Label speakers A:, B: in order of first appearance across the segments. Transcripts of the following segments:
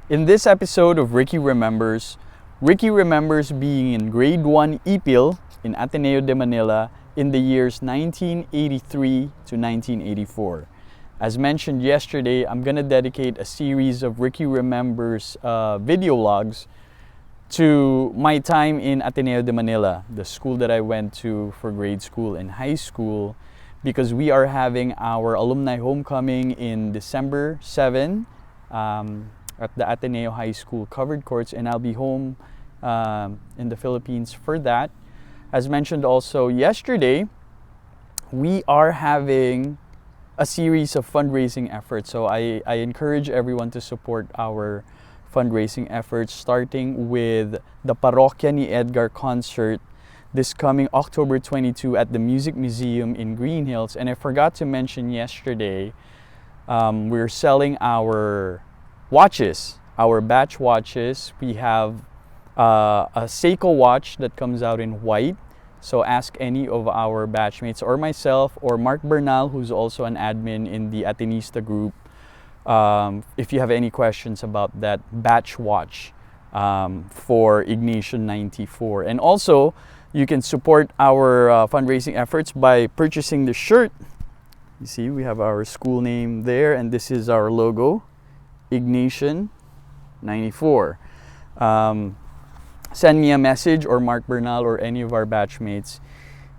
A: In this episode of Ricky Remembers being in grade 1 Ipil in Ateneo de Manila in the years 1983 to 1984. As mentioned yesterday, I'm going to dedicate a series of Ricky Remembers video logs to my time in Ateneo de Manila, the school that I went to for grade school and high school, because we are having our alumni homecoming in December 7 at the Ateneo High School covered courts, and I'll be home in the Philippines for that. As mentioned also yesterday, we are having a series of fundraising efforts. So I encourage everyone to support our fundraising efforts, starting with the Parokya ni Edgar concert this coming October 22 at the Music Museum in Green Hills. And I forgot to mention yesterday, we're selling our watches, our batch watches. We have a Seiko watch that comes out in white. So ask any of our batchmates or myself or Mark Bernal, who's also an admin in the Atenista group, if you have any questions about that batch watch for Ignatian 94. And also, you can support our fundraising efforts by purchasing the shirt. You see, we have our school name there, and this is our logo, Ignatian 94. Send me a message, or Mark Bernal or any of our batchmates,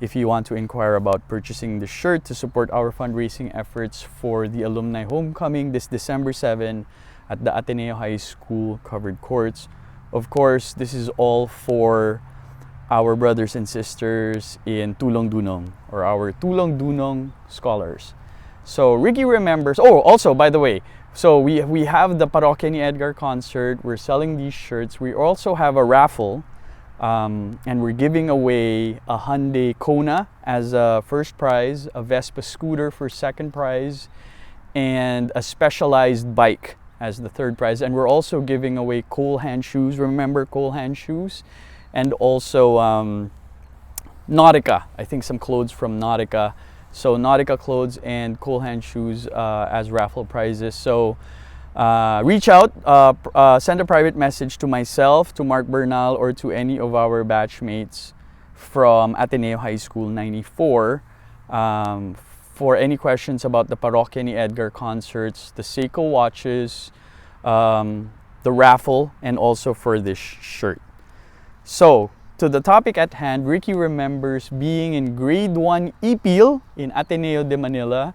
A: if you want to inquire about purchasing the shirt to support our fundraising efforts for the alumni homecoming this December 7 at the Ateneo High School covered courts. Of course, this is all for our brothers and sisters in Tulong Dunong, or our Tulong Dunong scholars. So Ricky Remembers. Oh, also, by the way, so we have the Parokya ni Edgar concert. We're selling these shirts. We also have a raffle, and we're giving away a Hyundai Kona as a first prize, a Vespa scooter for second prize, and a specialized bike as the third prize. And we're also giving away Cole Hand shoes. Remember Cole Hand shoes? And also Nautica. I think some clothes from Nautica. So Nautica clothes and Cole Hand shoes as raffle prizes. So reach out, send a private message to myself, to Mark Bernal, or to any of our batchmates from Ateneo High School 94 for any questions about the Parokya ni Edgar concerts, the Seiko watches, the raffle, and also for this shirt. So, to the topic at hand, Ricky remembers being in grade 1 Ipil in Ateneo de Manila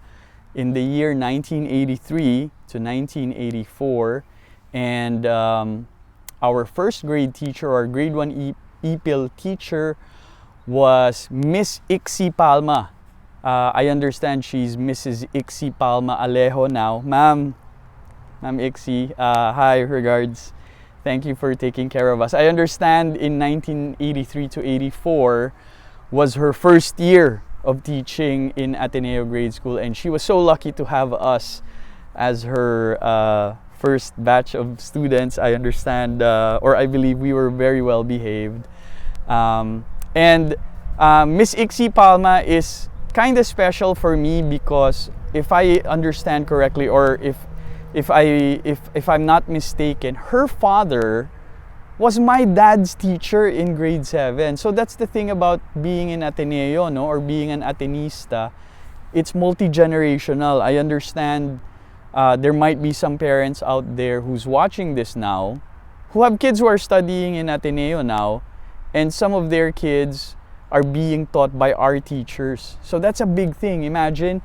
A: in the year 1983 to 1984. And our first grade teacher, or grade 1 Ipil teacher, was Miss Ixie Palma. I understand she's Mrs. Ixie Palma Alejo now. Ma'am Ixie, hi, regards. Thank you for taking care of us. I understand in 1983 to 84 was her first year of teaching in Ateneo grade school, and she was so lucky to have us as her first batch of students. I understand, or I believe we were very well behaved. And Miss Ixie Palma is kind of special for me because if I understand correctly, or if I'm not mistaken, her father was my dad's teacher in grade 7. So that's the thing about being in Ateneo, no, or being an Atenista. It's multi-generational. I understand there might be some parents out there who's watching this now who have kids who are studying in Ateneo now, and some of their kids are being taught by our teachers. So that's a big thing. Imagine,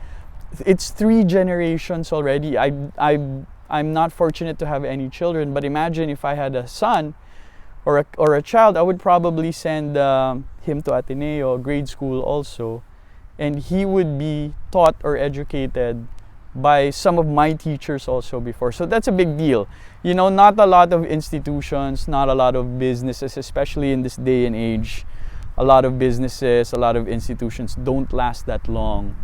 A: it's 3 generations already. I'm not fortunate to have any children, but imagine if I had a son or a child, I would probably send him to Ateneo grade school also, and he would be taught or educated by some of my teachers also before. So that's a big deal. You know, not a lot of institutions, not a lot of businesses, especially in this day and age, a lot of businesses, a lot of institutions don't last that long.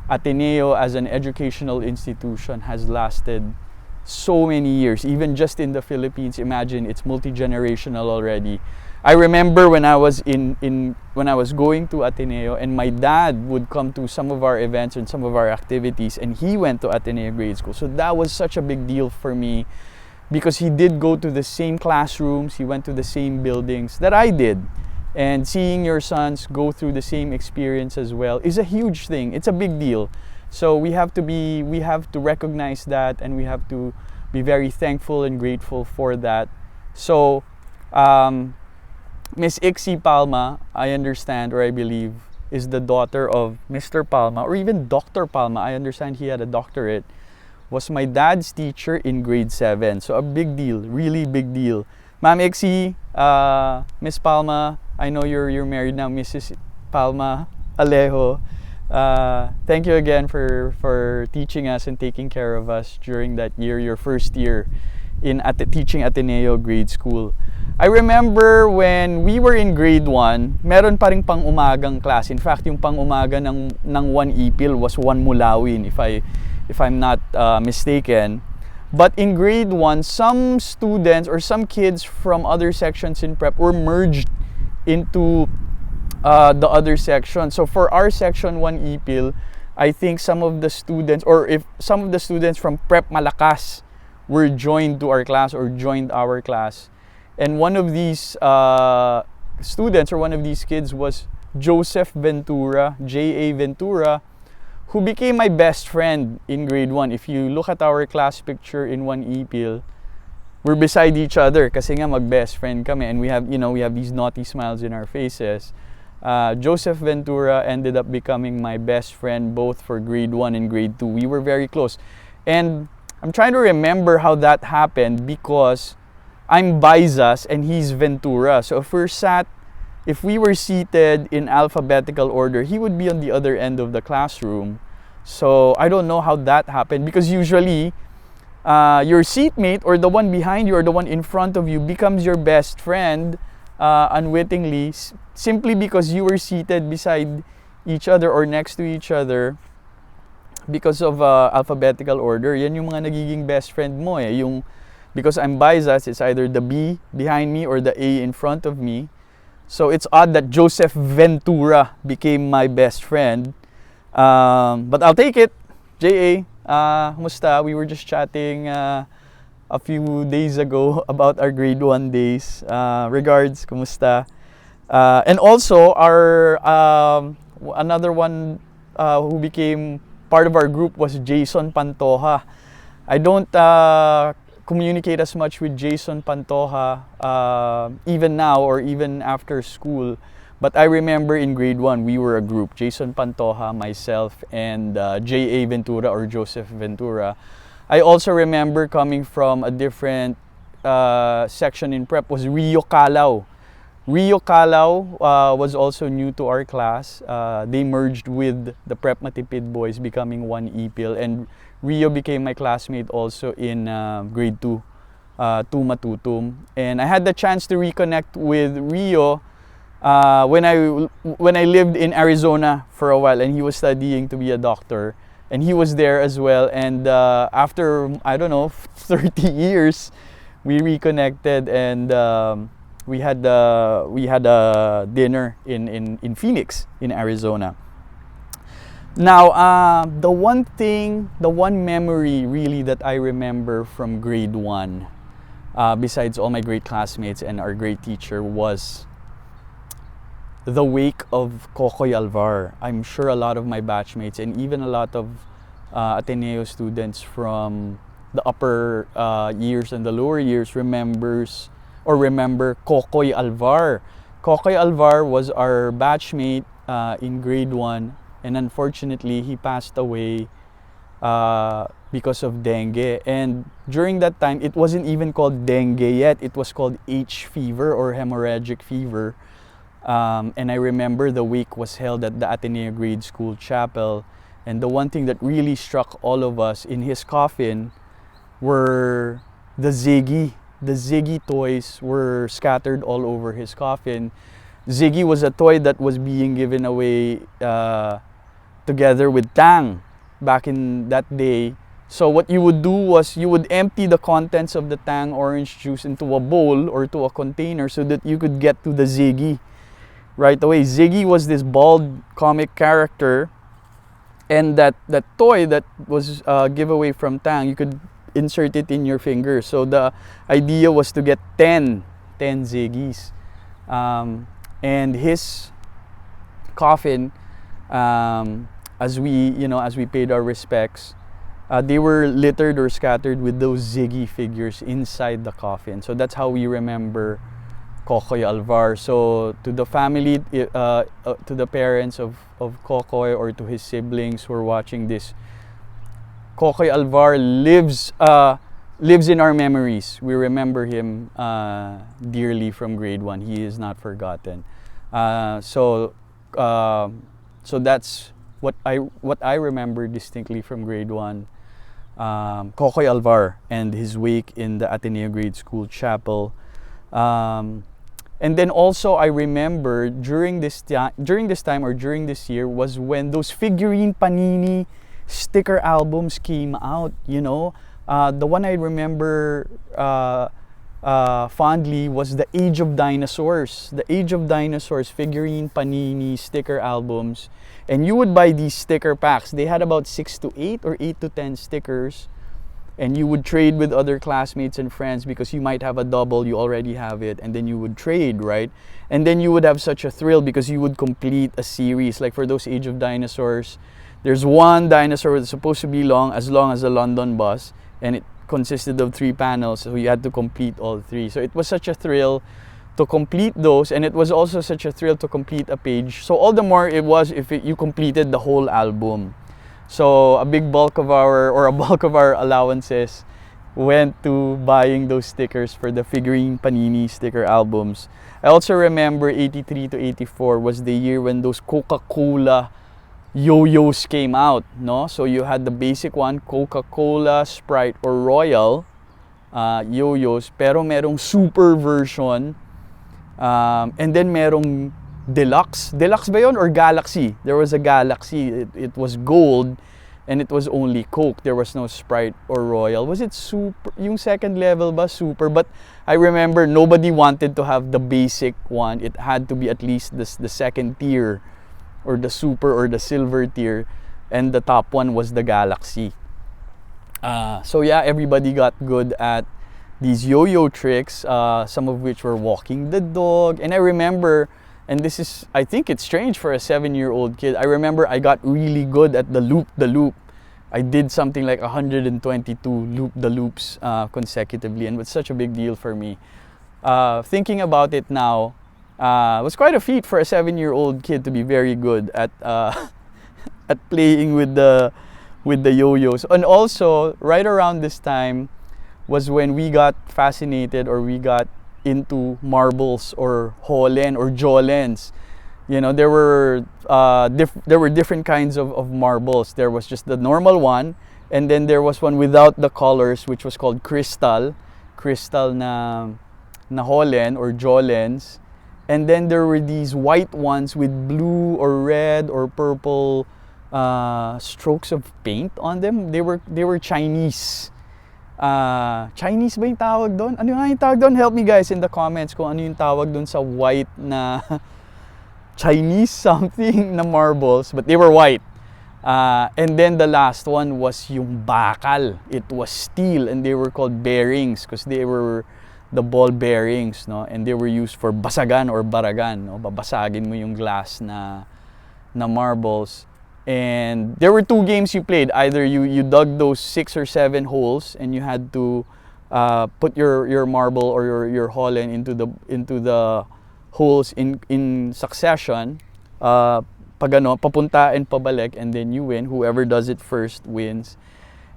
A: Ateneo as an educational institution has lasted so many years, even just in the Philippines. Imagine, it's multi-generational already. I remember when I was when I was going to Ateneo, and my dad would come to some of our events and some of our activities, and he went to Ateneo grade school. So that was such a big deal for me because he did go to the same classrooms, he went to the same buildings that I did. And seeing your sons go through the same experience as well is a huge thing. It's a big deal. So we have to recognize that, and we have to be very thankful and grateful for that. So Miss Ixie Palma, I understand, or I believe, is the daughter of Mr. Palma, or even Dr. Palma. I understand he had a doctorate. Was my dad's teacher in grade 7. So a big deal, really big deal. Ma'am Ixie, Miss Palma, I know you're married now, Mrs. Palma Alejo. Thank you again for teaching us and taking care of us during that year, your first year in teaching Ateneo grade school. I remember when we were in grade 1, meron pa ring pang-umagang class. In fact, yung pang-umaga ng 1 Ipil was 1 Mulawin, if I'm not mistaken. But in grade 1, some students or some kids from other sections in prep were merged into the other section. So for our section 1 Ipil, I think some of the students, or if some of the students from Prep Malakas were joined to our class or joined our class. And one of these students or one of these kids was Joseph Ventura, J.A. Ventura, who became my best friend in grade 1. If you look at our class picture in 1 Ipil, we're beside each other kasi nga mag-best friend kami, and we have these naughty smiles in our faces. Joseph Ventura ended up becoming my best friend both for grade 1 and grade 2. We were very close. And I'm trying to remember how that happened because I'm Baizas and he's Ventura. So if we were seated in alphabetical order, he would be on the other end of the classroom. So I don't know how that happened, because usually your seatmate or the one behind you or the one in front of you becomes your best friend unwittingly, simply because you were seated beside each other or next to each other because of alphabetical order. Yan yung mga nagiging best friend mo eh. Because I'm Baizas, it's either the B behind me or the A in front of me. So it's odd that Joseph Ventura became my best friend. But I'll take it. J.A., kumusta? We were just chatting a few days ago about our grade 1 days. Regards, kumusta? And also, our another one who became part of our group was Jason Pantoja. I don't communicate as much with Jason Pantoja even now or even after school. But I remember in grade 1, we were a group. Jason Pantoja, myself, and J.A. Ventura or Joseph Ventura. I also remember coming from a different section in prep was Rio Calao. Rio Calao was also new to our class. They merged with the Prep Matipid boys, becoming 1 Ipil. And Rio became my classmate also in grade 2, Matutum. And I had the chance to reconnect with Rio when I lived in Arizona for a while, and he was studying to be a doctor. And he was there as well. And after, I don't know, 30 years, we reconnected, and we had a dinner in Phoenix, in Arizona. Now, the one memory really that I remember from grade 1, besides all my great classmates and our great teacher, was the wake of Kokoy Alvar. I'm sure a lot of my batchmates and even a lot of Ateneo students from the upper years and the lower years remember Kokoy Alvar. Kokoy Alvar was our batchmate in grade 1, and unfortunately he passed away because of dengue. And during that time, it wasn't even called dengue yet. It was called H fever or hemorrhagic fever. And I remember the wake was held at the Ateneo Grade School Chapel. And the one thing that really struck all of us in his coffin were the Ziggy. The Ziggy toys were scattered all over his coffin. Ziggy was a toy that was being given away together with Tang back in that day. So what you would do was you would empty the contents of the Tang orange juice into a bowl or to a container so that you could get to the Ziggy right away. Ziggy was this bald comic character, and that toy that was giveaway from Tang, you could insert it in your finger. So the idea was to get 10 ziggies. And his coffin, as we paid our respects, they were littered or scattered with those ziggy figures inside the coffin. So that's how we remember Kokoy Alvar. So to the family, to the parents of Kokoy, or to his siblings who are watching this, Kokoy Alvar lives in our memories. We remember him dearly from grade 1. He is not forgotten. So that's what I remember distinctly from grade 1. Kokoy Alvar and his wake in the Ateneo Grade School Chapel. And then also I remember during this time or during this year was when those figurine panini sticker albums came out. The one I remember fondly was the Age of Dinosaurs. The Age of Dinosaurs figurine panini sticker albums. And you would buy these sticker packs. They had about 6 to 8 or 8 to 10 stickers. And you would trade with other classmates and friends because you might have a double, you already have it, and then you would trade, right? And then you would have such a thrill because you would complete a series. Like for those Age of Dinosaurs, there's one dinosaur that's supposed to be long as a London bus, and it consisted of 3 panels, so you had to complete all 3. So it was such a thrill to complete those, and it was also such a thrill to complete a page. So all the more it was if you completed the whole album. So a bulk of our allowances went to buying those stickers for the figurine panini sticker albums. I also remember 83 to 84 was the year when those Coca-Cola yo-yos came out, no? So you had the basic one, Coca-Cola, Sprite, or Royal yo-yos, pero merong super version, and then merong Deluxe ba yun? Or Galaxy? There was a Galaxy. It was gold and it was only Coke. There was no Sprite or Royal. Was it super? Yung second level ba? Super. But I remember nobody wanted to have the basic one. It had to be at least the second tier, or the super or the silver tier. And the top one was the Galaxy. So yeah, everybody got good at these yo-yo tricks, some of which were walking the dog. And I remember, and this is, I think it's strange for a 7-year-old kid, I remember I got really good at the loop. I did something like 122 loop-the-loops consecutively, and it was such a big deal for me. Thinking about it now, it was quite a feat for a 7-year-old kid to be very good at at playing with the yo-yos. And also, right around this time was when we got fascinated, or we got into marbles or holen or jolens. There were different kinds of marbles. There was just the normal one, and then there was one without the colors, which was called crystal na holen or jolens. And then there were these white ones with blue or red or purple strokes of paint on them. They were Chinese. Chinese ba yung tawag doon? Ano nga yung tawag doon? Help me guys in the comments kung ano yung tawag doon sa white na Chinese something na marbles, but they were white. And then the last one was yung bakal. It was steel, and they were called bearings because they were the ball bearings, no? And they were used for basagan or baragan, no? Babasagin mo yung glass na marbles. And there were 2 games you played. Either you dug those 6 or 7 holes, and you had to put your marble or your holen into the holes in succession. Papunta and pabalik, and then you win. Whoever does it first wins.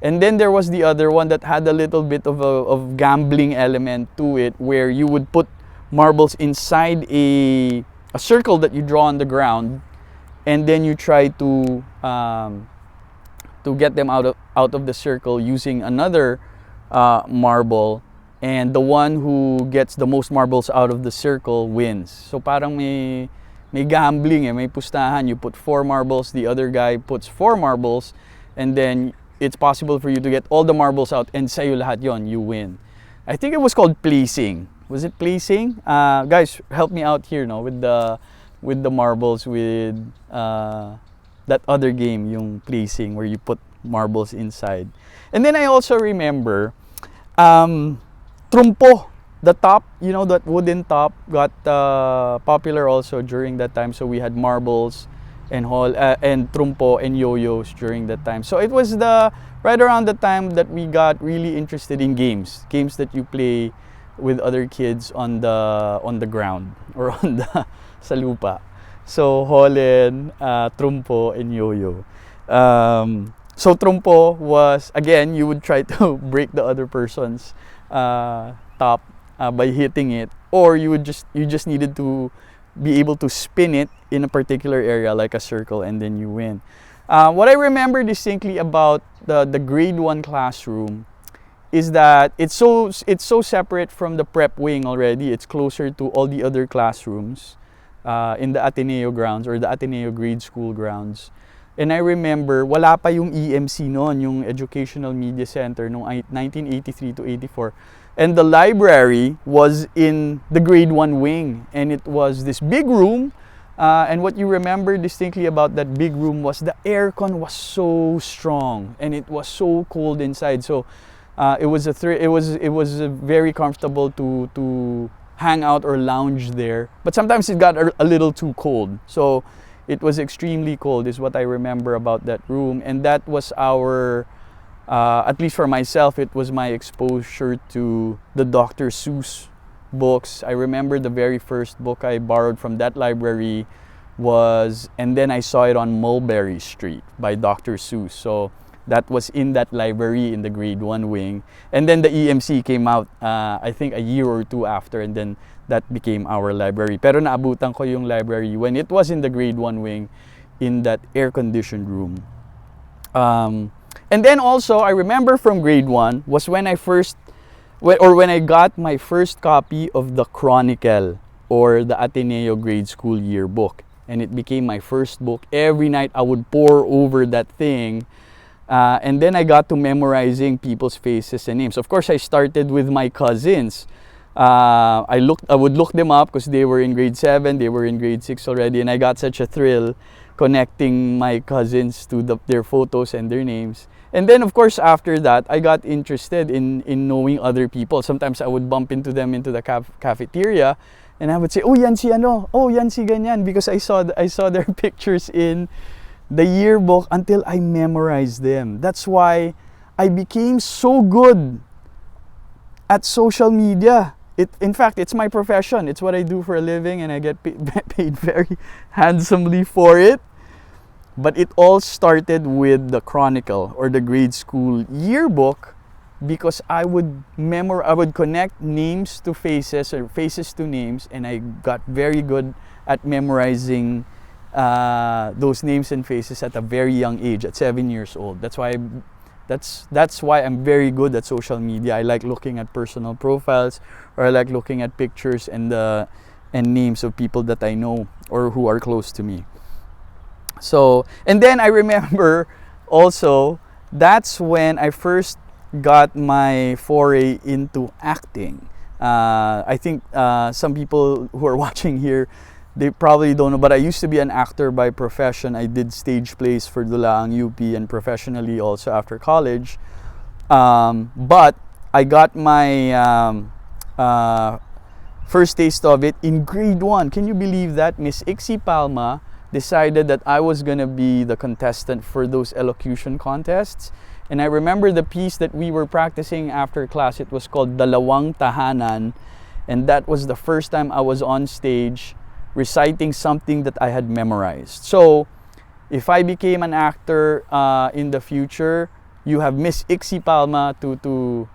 A: And then there was the other one that had a little bit of gambling element to it, where you would put marbles inside a circle that you draw on the ground. And then you try to get them out of the circle using another marble, and the one who gets the most marbles out of the circle wins. So parang may gambling, may pustahan. You put 4 marbles, the other guy puts 4 marbles, and then it's possible for you to get all the marbles out, and sa'yo lahat yon, you win. I think it was called placing. Was it placing? Guys, help me out here, no, with the marbles, with that other game, yung placing, where you put marbles inside. And then I also remember trumpo, the top, you know, that wooden top got popular also during that time. So we had marbles and trumpo and yo-yos during that time. So it was the right around the time that we got really interested in games that you play with other kids on the ground or on the sa lupa. So holen, trumpo, and yo-yo. So trumpo was, again, you would try to break the other person's top by hitting it, or you just needed to be able to spin it in a particular area like a circle, and then you win. What I remember distinctly about the grade 1 classroom is that it's so separate from the prep wing already. It's closer to all the other classrooms in the Ateneo grounds or the Ateneo grade school grounds. And I remember, wala pa yung EMC noon, yung Educational Media Center, noong 1983 to 84. And the library was in the grade 1 wing. And it was this big room. And what you remember distinctly about that big room was the aircon was so strong. And it was so cold inside. So it was very comfortable to hang out or lounge there. But sometimes it got a little too cold. So it was extremely cold is what I remember about that room. And that was our, at least for myself, it was my exposure to the Dr. Seuss books. I remember the very first book I borrowed from that library was, and then I saw it on Mulberry Street by Dr. Seuss. So that was in that library in the grade 1 wing. And then the EMC came out, I think a year or two after, and then that became our library. Pero naabutan ko yung library when it was in the grade 1 wing in that air-conditioned room. And then also, I remember from grade 1 was when when I got my first copy of the Chronicle or the Ateneo grade school yearbook. And it became my first book. Every night I would pore over that thing. And then I got to memorizing people's faces and names. Of course, I started with my cousins. I would look them up because they were in grade 7, they were in grade 6 already, and I got such a thrill connecting my cousins to their photos and their names. And then, of course, after that, I got interested in knowing other people. Sometimes I would bump into them into the cafeteria, and I would say, "Oh, yan si ano? Oh, yan si ganyan," because I saw their pictures in the yearbook until I memorized them. That's why I became so good at social media. In fact, it's my profession. It's what I do for a living, and I get paid very handsomely for it. But it all started with the Chronicle or the grade school yearbook, because I would connect names to faces or faces to names, and I got very good at memorizing those names and faces at a very young age, at 7 years old. That's why I'm very good at social media. I like looking at personal profiles, or I like looking at pictures and names of people that I know or who are close to me. So, and then I remember also, that's when I first got my foray into acting. I think some people who are watching here, they probably don't know, but I used to be an actor by profession. I did stage plays for Dulaang UP and professionally also after college. But I got my first taste of it in grade 1. Can you believe that? Miss Ixie Palma decided that I was going to be the contestant for those elocution contests. And I remember the piece that we were practicing after class. It was called Dalawang Tahanan. And that was the first time I was on stage reciting something that I had memorized. So, if I became an actor in the future, you have Miss Ixie Palma to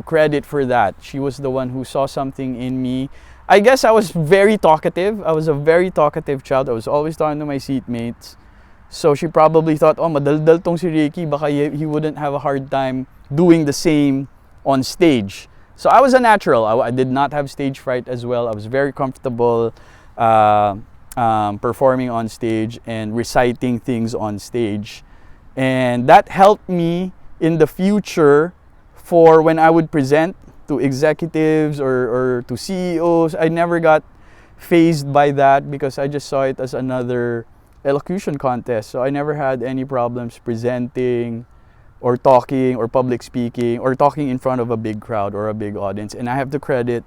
A: credit for that. She was the one who saw something in me. I guess I was very talkative. I was a very talkative child. I was always talking to my seatmates. So she probably thought, oh, madaldal tong si Ricky, baka he wouldn't have a hard time doing the same on stage. So I was a natural. I did not have stage fright as well. I was very comfortable performing on stage and reciting things on stage. And that helped me in the future for when I would present to executives or to CEOs. I never got fazed by that because I just saw it as another elocution contest. So I never had any problems presenting or talking or public speaking or talking in front of a big crowd or a big audience. And I have to credit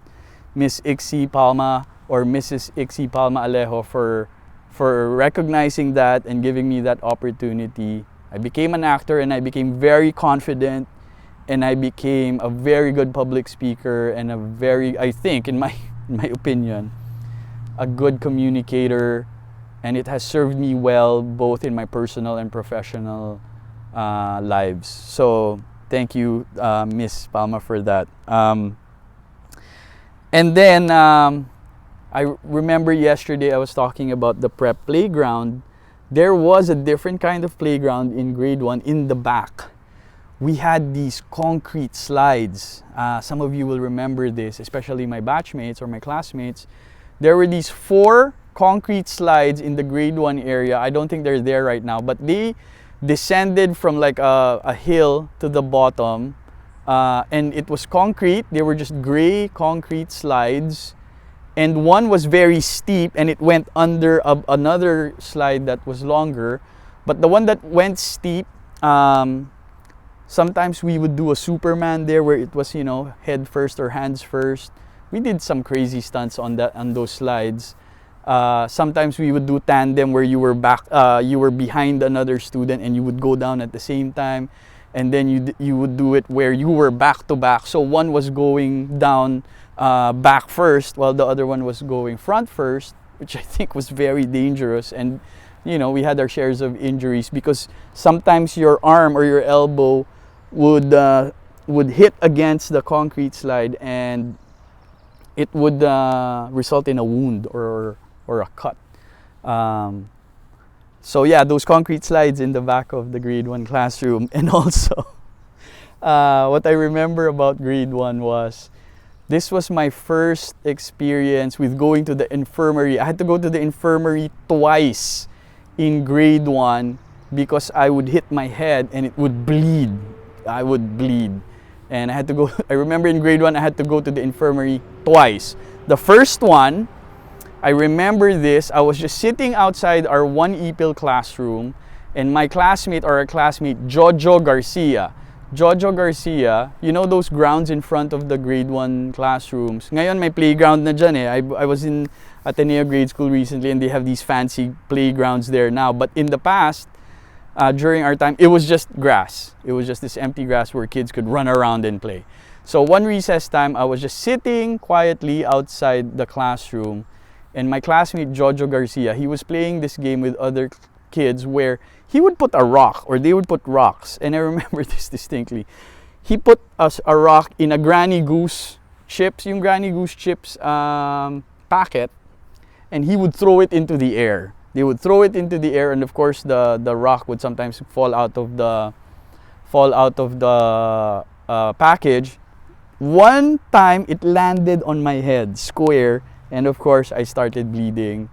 A: Miss Ixie Palma or Mrs. Ixie Palma Alejo for recognizing that and giving me that opportunity. I became an actor and I became very confident and I became a very good public speaker and a very, I think, in my opinion, a good communicator, and it has served me well both in my personal and professional lives. So thank you, Miss Palma, for that. And then I remember yesterday I was talking about the prep playground. There was a different kind of playground in grade 1 in the back. We had these concrete slides. Some of you will remember this, especially my batchmates or my classmates. There were these 4 concrete slides in the grade 1 area. I don't think they're there right now, but they descended from like a hill to the bottom, and it was concrete. They were just gray concrete slides, and one was very steep and it went under another slide that was longer. But the one that went steep, sometimes we would do a Superman there where it was, head first or hands first. We did some crazy stunts on those slides. Sometimes we would do tandem where you were behind another student and you would go down at the same time, and then you would do it where you were back to back. So one was going down back first while the other one was going front first, which I think was very dangerous. And we had our shares of injuries because sometimes your arm or your elbow would hit against the concrete slide and it would result in a wound or a cut. So yeah, those concrete slides in the back of the grade 1 classroom. And also, what I remember about grade 1 was, this was my first experience with going to the infirmary. I had to go to the infirmary twice in grade 1 because I would hit my head and it would bleed. I would bleed. And I had to go, I remember in grade 1, I had to go to the infirmary twice. The first one, I remember this, I was just sitting outside our 1 Ipil classroom, and my classmate or our classmate, Jojo Garcia, those grounds in front of the grade 1 classrooms. Ngayon may playground na dyan eh. I was in Ateneo grade school recently and they have these fancy playgrounds there now. But in the past, during our time, it was just grass. It was just this empty grass where kids could run around and play. So one recess time, I was just sitting quietly outside the classroom, and my classmate Jojo Garcia, he was playing this game with other kids where he would put a rock, or they would put rocks, and I remember this distinctly. He put a rock in a Granny Goose chips, yung Granny Goose chips packet, and he would throw it into the air. They would throw it into the air, and of course the rock would sometimes fall out of the package. One time it landed on my head square, and of course I started bleeding.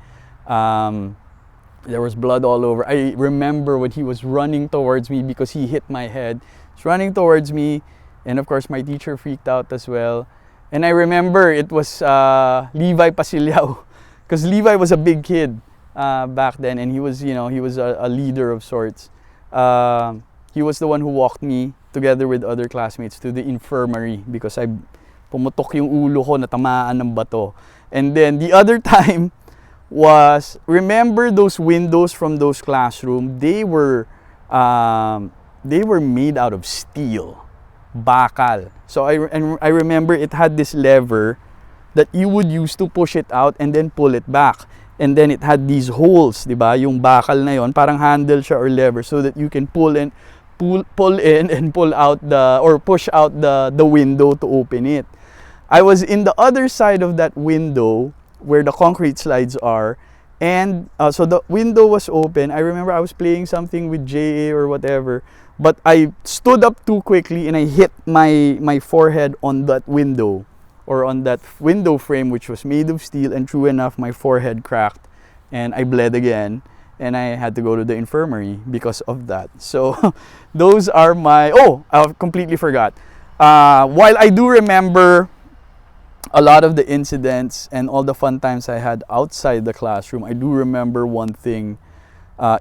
A: There was blood all over. I remember when he was running towards me because he hit my head. He's running towards me, and of course my teacher freaked out as well. And I remember it was Levi Pasilyao, because Levi was a big kid back then, and he was a leader of sorts. He was the one who walked me together with other classmates to the infirmary because I pumutok yung ulo ko, natamaan ng bato. And then the other time was, remember those windows from those classrooms? They were made out of steel, bakal. So I remember it had this lever that you would use to push it out and then pull it back. And then it had these holes, diba? Yung bakal na yon, parang handle siya or lever, so that you can pull in and pull out or push out the window to open it. I was in the other side of that window where the concrete slides are, and so the window was open. I remember I was playing something with JA or whatever, but I stood up too quickly and I hit my forehead on that window, or on that window frame, which was made of steel, and true enough, my forehead cracked and I bled again, and I had to go to the infirmary because of that. So those are I completely forgot. While I do remember a lot of the incidents and all the fun times I had outside the classroom, I do remember one thing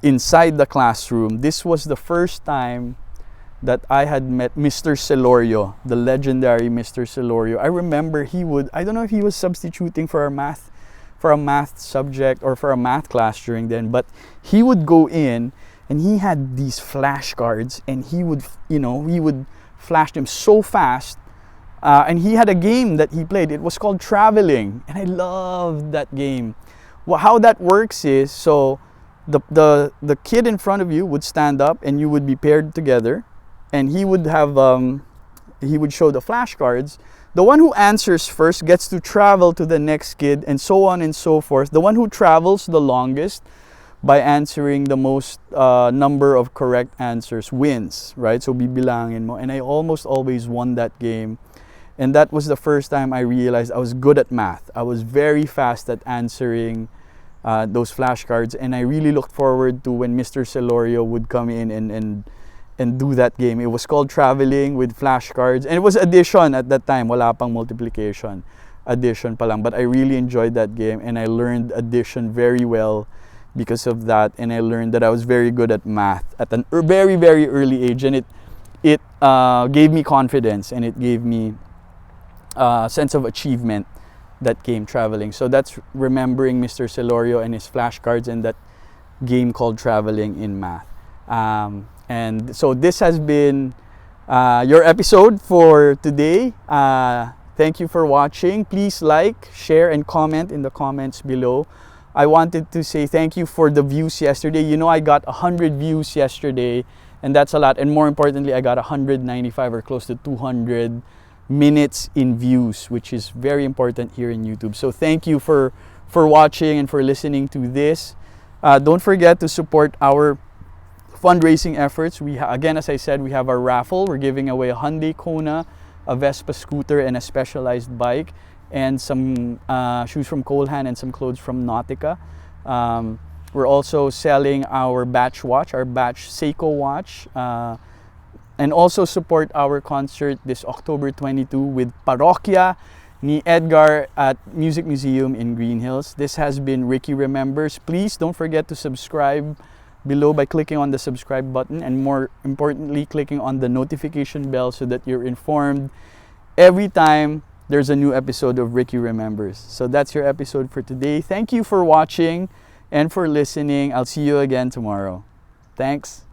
A: inside the classroom. This was the first time that I had met Mr. Celorio, the legendary Mr. Celorio. I remember I don't know if he was substituting for a math subject or for a math class during then, but he would go in and he had these flashcards and he would flash them so fast. And he had a game that he played. It was called Traveling, and I loved that game. Well, how that works is, so the kid in front of you would stand up and you would be paired together, and he would show the flashcards. The one who answers first gets to travel to the next kid, and so on and so forth. The one who travels the longest by answering the most number of correct answers wins, right? So bibilangin mo. And I almost always won that game. And that was the first time I realized I was good at math. I was very fast at answering those flashcards, and I really looked forward to when Mr. Celorio would come in and do that game. It was called Traveling with flashcards, and it was addition at that time. Wala pang multiplication, addition pa lang. But I really enjoyed that game, and I learned addition very well because of that. And I learned that I was very good at math at a very, very early age, and it gave me confidence, and it gave me sense of achievement, that game Traveling. So that's remembering Mr. Celorio and his flashcards and that game called Traveling in math. And so this has been your episode for today. Thank you for watching. Please like, share, and comment in the comments below. I wanted to say thank you for the views yesterday. You know, I got 100 views yesterday, and that's a lot. And more importantly, I got 195 or close to 200 minutes in views, which is very important here in YouTube. So thank you for watching and for listening to this. Don't forget to support our fundraising efforts. Again, as I said, we have our raffle. We're giving away a Hyundai Kona, a Vespa scooter, and a Specialized bike, and some shoes from Colehan and some clothes from Nautica. We're also selling our Batch watch, our Batch Seiko watch, and also support our concert this October 22 with Parokya ni Edgar at Music Museum in Green Hills. This has been Ricky Remembers. Please don't forget to subscribe below by clicking on the subscribe button, and more importantly, clicking on the notification bell so that you're informed every time there's a new episode of Ricky Remembers. So that's your episode for today. Thank you for watching and for listening. I'll see you again tomorrow. Thanks.